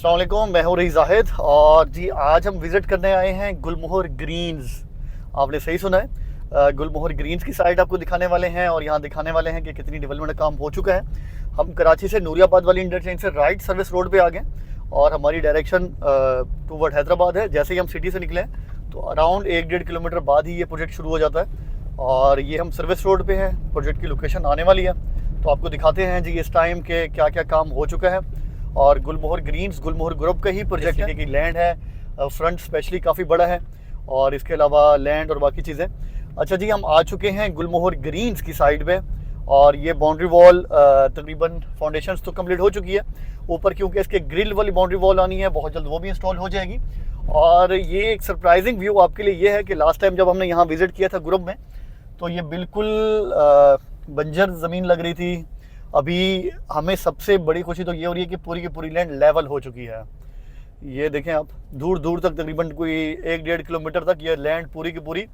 अस्सलाम वालेकुम, मैं हूँ रही जाहिद और जी आज हम विज़िट करने आए हैं गुलमोहर ग्रीन्स। आपने सही सुना है, गुलमोहर ग्रीन्स की साइड आपको दिखाने वाले हैं और यहाँ दिखाने वाले हैं कि कितनी डेवलपमेंट का काम हो चुका है। हम कराची से नूरियाबाद वाली इंटरचेंज से राइट सर्विस रोड पे आ गए और हमारी डायरेक्शन टूवर्ड हैदराबाद है। जैसे ही हम सिटी से निकले तो अराउंड 1-1.5 किलोमीटर बाद ही ये प्रोजेक्ट शुरू हो जाता है और ये हम सर्विस रोड पे हैं। प्रोजेक्ट की लोकेशन आने वाली है तो आपको दिखाते हैं जी इस टाइम के क्या क्या काम हो चुका है। और गुलमोहर ग्रीन्स गुलमोहर ग्रुप का ही प्रोजेक्ट है कि लैंड है, फ्रंट स्पेशली काफ़ी बड़ा है और इसके अलावा लैंड और बाकी चीज़ें। अच्छा जी, हम आ चुके हैं गुलमोहर ग्रीन्स की साइड पे और ये बाउंड्री वॉल तकरीबन फाउंडेशंस तो कंप्लीट हो चुकी है। ऊपर क्योंकि इसके ग्रिल वाली बाउंड्री वॉल आनी है, बहुत जल्द वो भी इंस्टॉल हो जाएगी। और ये एक सरप्राइजिंग व्यू आपके लिए ये है कि लास्ट टाइम जब हमने यहाँ विज़िट किया था ग्रुप में तो ये बिल्कुल बंजर ज़मीन लग रही थी। अभी हमें सबसे बड़ी खुशी तो ये हो रही है कि पूरी की पूरी लैंड लेवल हो चुकी है। ये देखें आप, दूर दूर तक तकरीबन कोई 1-1.5 किलोमीटर तक ये लैंड पूरी की पूरी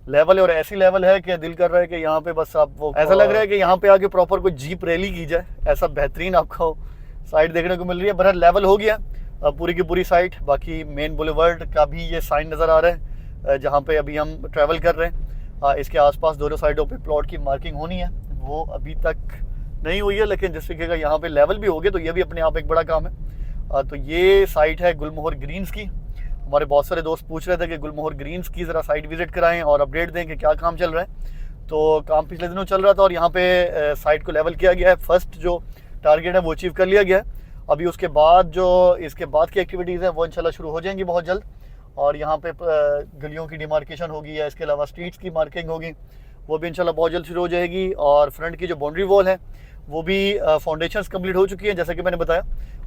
लेवल है और ऐसी लेवल है कि दिल कर रहा है कि यहाँ पे बस आप वो ऐसा लग रहा है कि यहाँ पे आके प्रॉपर कोई जीप रैली की जाए, ऐसा बेहतरीन आपको साइड देखने को मिल रही है। बहरहाल लेवल हो गया पूरी की पूरी साइड। बाकी मेन बुलेवर्ड का भी ये साइन नज़र आ रहा है जहाँ पे अभी हम ट्रैवल कर रहे हैं। इसके आसपास दोनों साइडों पे प्लॉट की मार्किंग होनी है, वो अभी तक नहीं हुई है, लेकिन जिस तरीके का यहाँ पे लेवल भी हो गया तो ये भी अपने आप एक बड़ा काम है। तो ये साइट है गुलमोहर ग्रीन्स की। हमारे बहुत सारे दोस्त पूछ रहे थे कि गुलमोहर ग्रीन्स की ज़रा साइट विज़िट कराएं और अपडेट दें कि क्या काम चल रहा है। तो काम पिछले दिनों चल रहा था और यहाँ पे साइट को लेवल किया गया है। फर्स्ट जो टारगेट है वो अचीव कर लिया गया है। अभी उसके बाद जो इसके बाद की एक्टिविटीज़ हैं वो इंशाल्लाह शुरू हो जाएंगी बहुत जल्द। और यहाँ पे गलियों की डिमार्केशन होगी या इसके अलावा स्ट्रीट्स की मार्किंग होगी, वो भी इंशाल्लाह बहुत जल्द शुरू हो जाएगी। और फ्रंट की जो बाउंड्री वॉल है वो भी फाउंडेशंस कंप्लीट हो चुकी हैं जैसे कि मैंने बताया।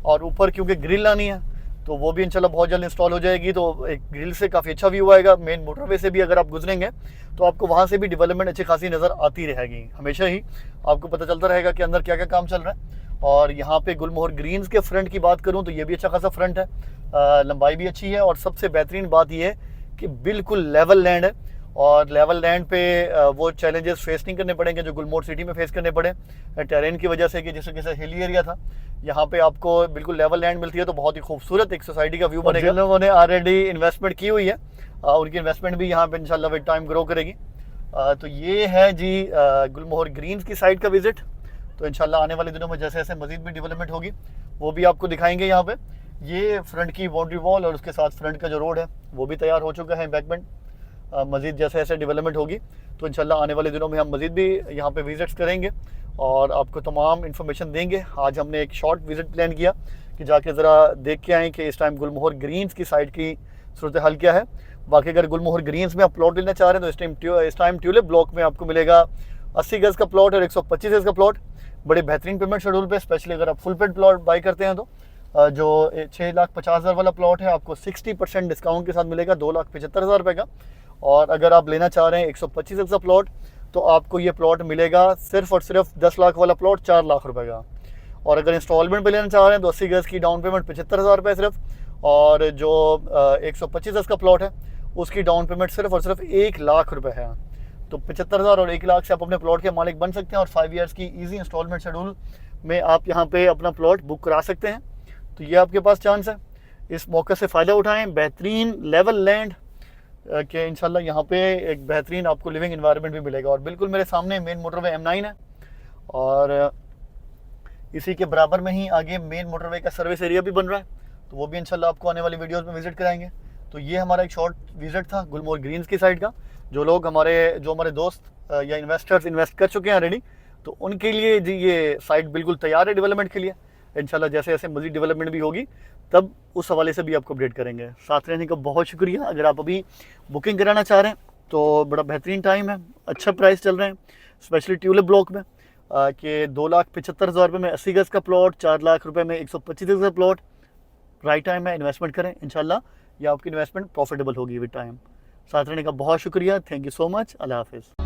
और ऊपर क्योंकि ग्रिल आनी है तो वो भी इंशाल्लाह बहुत जल्द इंस्टॉल हो जाएगी। तो एक ग्रिल से काफ़ी अच्छा व्यू आएगा। मेन मोटरवे से भी अगर आप गुजरेंगे तो आपको वहाँ से भी डेवलपमेंट अच्छी खासी नज़र आती रहेगी। हमेशा ही आपको पता चलता रहेगा कि अंदर क्या क्या काम चल रहा है। और यहाँ पे गुलमोहर ग्रीन्स के फ्रंट की बात करूँ तो ये भी अच्छा खासा फ्रंट है, लंबाई भी अच्छी है और सबसे बेहतरीन बात ये है कि बिल्कुल लेवल लैंड है। और लेवल लैंड पे वो चैलेंजेस फेस नहीं करने पड़ेंगे जो गुलमोहर सिटी में फेस करने पड़े टेरेन की वजह से कि जिस तरीके से हिली एरिया था। यहाँ पे आपको बिल्कुल लेवल लैंड मिलती है तो बहुत ही खूबसूरत एक सोसाइटी का व्यू बनेगा। जिन लोगों ने ऑलरेडी इन्वेस्टमेंट की हुई है उनकी इन्वेस्टमेंट भी यहाँ पे इंशाल्लाह विद टाइम ग्रो करेगी। तो ये है जी गुलमोहर ग्रीन्स की साइड का विजिट। तो इंशाल्लाह आने वाले दिनों में जैसे जैसे मजीद भी डेवलपमेंट होगी वो भी आपको दिखाएंगे। यहाँ पे ये फ्रंट की बाउंड्री वॉल और उसके साथ फ्रंट का जो रोड है वो भी तैयार हो चुका है। एम्बैंकमेंट मज़ीद जैसे जैसे डेवलपमेंट होगी तो इंशाल्लाह आने वाले दिनों में हम मज़ीद भी यहाँ पे विज़िट्स करेंगे और आपको तमाम इन्फॉर्मेशन देंगे। आज हमने एक शॉर्ट विज़िट प्लान किया कि जाके ज़रा देख के आएँ कि इस टाइम गुलमोहर ग्रीन्स की साइड की सूरत हाल क्या है। बाकी अगर गुलमोहर ग्रीन्स में आप प्लॉट लेना चाह रहे हैं तो इस टाइम ट्यूलिप ब्लॉक में आपको मिलेगा 80 गज़ का प्लॉट और 125 गज़ का प्लॉट बड़े बेहतरीन पेमेंट शेड्यूल पे। स्पेशली अगर आप फुल पेड प्लॉट बाई करते हैं तो जो 6,50,000 वाला प्लॉट है आपको 60% डिस्काउंट के साथ मिलेगा 2,75,000 रुपये का। और अगर आप लेना चाह रहे हैं 125 गज़ का प्लॉट तो आपको ये प्लॉट मिलेगा सिर्फ और सिर्फ 10 लाख वाला प्लॉट 4 लाख रुपए का। और अगर इंस्टॉलमेंट पे लेना चाह रहे हैं तो 80 गज़ की डाउन पेमेंट 75,000 रुपये सिर्फ। और जो 125 गज़ का प्लॉट है उसकी डाउन पेमेंट सिर्फ और सिर्फ 1 लाख रुपये है। तो 75,000 और 1 लाख से आप अपने प्लॉट के मालिक बन सकते हैं और 5 ईयर्स की ईजी इंस्टॉलमेंट शेड्यूल में आप यहाँ पे अपना प्लॉट बुक करा सकते हैं। तो ये आपके पास चांस है, इस मौके से फ़ायदा उठाएँ। बेहतरीन लेवल लैंड कि इंशाल्लाह यहाँ पे एक बेहतरीन आपको लिविंग एनवायरनमेंट भी मिलेगा। और बिल्कुल मेरे सामने मेन मोटरवे M9 है और इसी के बराबर में ही आगे मेन मोटरवे का सर्विस एरिया भी बन रहा है तो वो भी इंशाल्लाह आपको आने वाली वीडियोस में विजिट कराएंगे। तो ये हमारा एक शॉर्ट विजिट था गुलमोहर ग्रीन्स की साइड का। जो हमारे दोस्त या इन्वेस्टर्स इन्वेस्ट कर चुके हैं ऑलरेडी तो उनके लिए जी ये साइट बिल्कुल तैयार है डेवलपमेंट के लिए। इंशाल्लाह जैसे जैसे मज़ीद डेवलपमेंट भी होगी तब उस हवाले से भी आपको अपडेट करेंगे। साथ रहने का बहुत शुक्रिया। अगर आप अभी बुकिंग कराना चाह रहे हैं तो बड़ा बेहतरीन टाइम है, अच्छा प्राइस चल रहे हैं स्पेशली ट्यूलिप ब्लॉक में कि 2,75,000 रुपये में 80 गज़ का प्लॉट, 4 लाख रुपए में 125 गज़ का प्लॉट। राइट टाइम है, इन्वेस्टमेंट करें, इंशाल्लाह ये आपकी इन्वेस्टमेंट प्रॉफिटेबल होगी विद टाइम। साथ रहने का बहुत शुक्रिया। Thank you so much. अल्लाह हाफिज़।